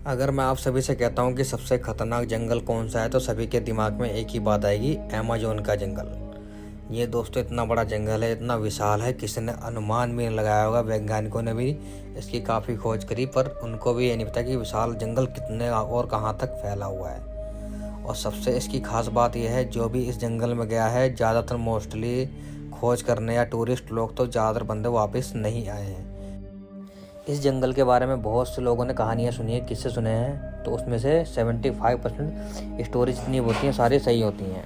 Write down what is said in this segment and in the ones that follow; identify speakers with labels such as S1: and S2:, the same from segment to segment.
S1: अगर मैं आप सभी से कहता हूँ कि सबसे खतरनाक जंगल कौन सा है तो सभी के दिमाग में एक ही बात आएगी, अमेज़न का जंगल। ये दोस्तों इतना बड़ा जंगल है, इतना विशाल है, किसी ने अनुमान भी नहीं लगाया होगा। वैज्ञानिकों ने भी इसकी काफ़ी खोज करी पर उनको भी ये नहीं पता कि विशाल जंगल कितने और कहाँ तक फैला हुआ है। और सबसे इसकी खास बात यह है, जो भी इस जंगल में गया है ज़्यादातर मोस्टली खोज करने या टूरिस्ट लोग तो ज़्यादातर बंदे वापस नहीं आए हैं। इस जंगल के बारे में बहुत से लोगों ने कहानियाँ सुनी है, किस्से सुने हैं, तो उसमें से 75% स्टोरी जितनी होती हैं सारी सही होती हैं।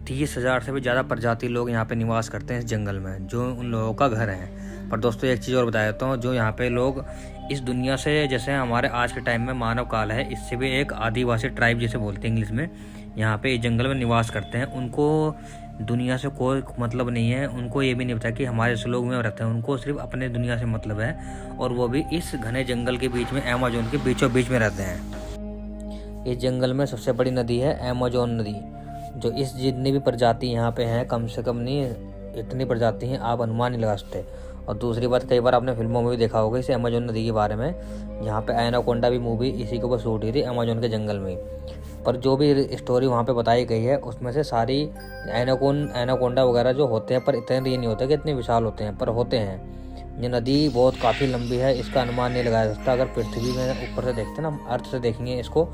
S1: 30,000 से भी ज़्यादा प्रजाति लोग यहाँ पे निवास करते हैं इस जंगल में, जो उन लोगों का घर है। पर दोस्तों एक चीज़ और बता देता हूँ, जो यहाँ पे लोग इस दुनिया से, जैसे हमारे आज के टाइम में मानव काल है, इससे भी एक आदिवासी ट्राइब जिसे बोलते हैं इंग्लिश में, यहाँ पे इस जंगल में निवास करते हैं। उनको दुनिया से कोई मतलब नहीं है, उनको ये भी नहीं पता कि हमारे जैसे लोग में रहते हैं। उनको सिर्फ अपने दुनिया से मतलब है, और वो भी इस घने जंगल के बीच में, अमेज़न के बीचों बीच में रहते हैं। इस जंगल में सबसे बड़ी नदी है अमेज़न नदी, जो इस जितनी भी प्रजाति यहाँ पे हैं, कम से कम नहीं इतनी प्रजाति हैं आप अनुमान नहीं लगा सकते। और दूसरी बात, कई बार आपने फिल्मों में भी देखा होगा इस अमेज़न नदी के बारे में, यहाँ पे एनाकोंडा भी मूवी इसी के ऊपर शूट हुई थी अमेज़न के जंगल में। पर जो भी स्टोरी वहाँ पे बताई गई है उसमें से सारी एनाकोंडा वगैरह जो होते हैं, पर इतने ये नहीं होते कि इतने विशाल होते हैं, पर होते हैं। ये नदी बहुत काफ़ी लंबी है, इसका अनुमान नहीं लगाया जा सकता। अगर पृथ्वी में ऊपर से देखते ना, अर्थ से देखेंगे इसको,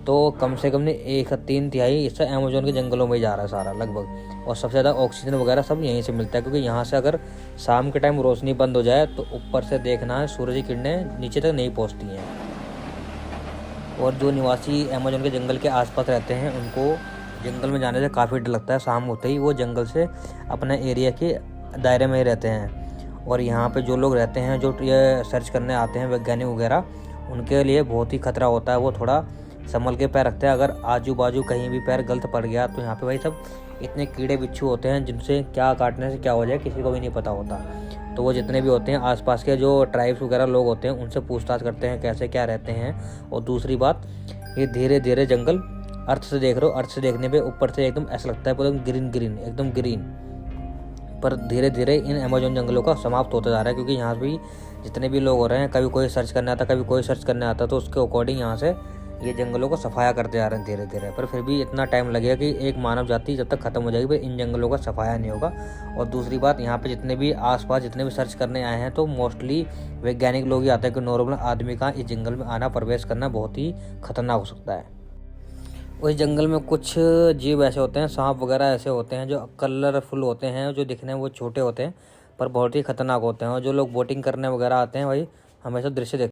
S1: तो कम से कम 1/3 इससे अमेज़न के जंगलों में ही जा रहा है सारा लगभग। और सबसे ज़्यादा ऑक्सीजन वगैरह सब यहीं से मिलता है, क्योंकि यहाँ से अगर शाम के टाइम रोशनी बंद हो जाए तो ऊपर से देखना है सूरज की किरणें नीचे तक नहीं पहुँचती हैं। और जो निवासी अमेज़न के जंगल के आसपास रहते हैं उनको जंगल में जाने से काफ़ी डर लगता है। शाम होते ही वो जंगल से अपने एरिया के दायरे में ही रहते हैं। और यहाँ पे जो लोग रहते हैं, जो ये सर्च करने आते हैं वैज्ञानिक वगैरह, उनके लिए बहुत ही खतरा होता है। वो थोड़ा संभल के पैर रखते हैं। अगर आजू बाजू कहीं भी पैर गलत पड़ गया तो यहाँ पे भाई सब इतने कीड़े बिच्छू होते हैं जिनसे क्या काटने से क्या हो जाए किसी को भी नहीं पता होता। तो वो जितने भी होते हैं आसपास के जो ट्राइब्स वगैरह लोग होते हैं उनसे पूछताछ करते हैं कैसे क्या रहते हैं। और दूसरी बात, ये धीरे धीरे जंगल अर्थ से देख रहे हो, अर्थ से देखने पे ऊपर से एकदम ऐसा लगता है पूरा ग्रीन ग्रीन, एकदम ग्रीन, पर धीरे धीरे इन अमेज़न जंगलों का समाप्त होता जा रहा है। क्योंकि यहाँ भी जितने भी लोग हो रहे हैं, कभी कोई सर्च करने आता, कभी कोई सर्च करने आता, तो उसके अकॉर्डिंग यहाँ से ये जंगलों को सफाया करते जा रहे हैं धीरे धीरे। पर फिर भी इतना टाइम लगेगा कि एक मानव जाति जब तक खत्म हो जाएगी फिर इन जंगलों का सफाया नहीं होगा। और दूसरी बात, यहाँ पे जितने भी आसपास जितने भी सर्च करने आए हैं तो मोस्टली वैज्ञानिक लोग ही आते हैं, कि नॉर्मल आदमी का इस जंगल में आना, प्रवेश करना बहुत ही खतरनाक हो सकता है। उस जंगल में कुछ जीव ऐसे होते हैं, सांप वगैरह ऐसे होते हैं जो कलरफुल होते हैं, जो दिखने में वो छोटे होते हैं पर बहुत ही खतरनाक होते हैं। और जो लोग बोटिंग करने वगैरह आते हैं भाई, हमेशा दृश्य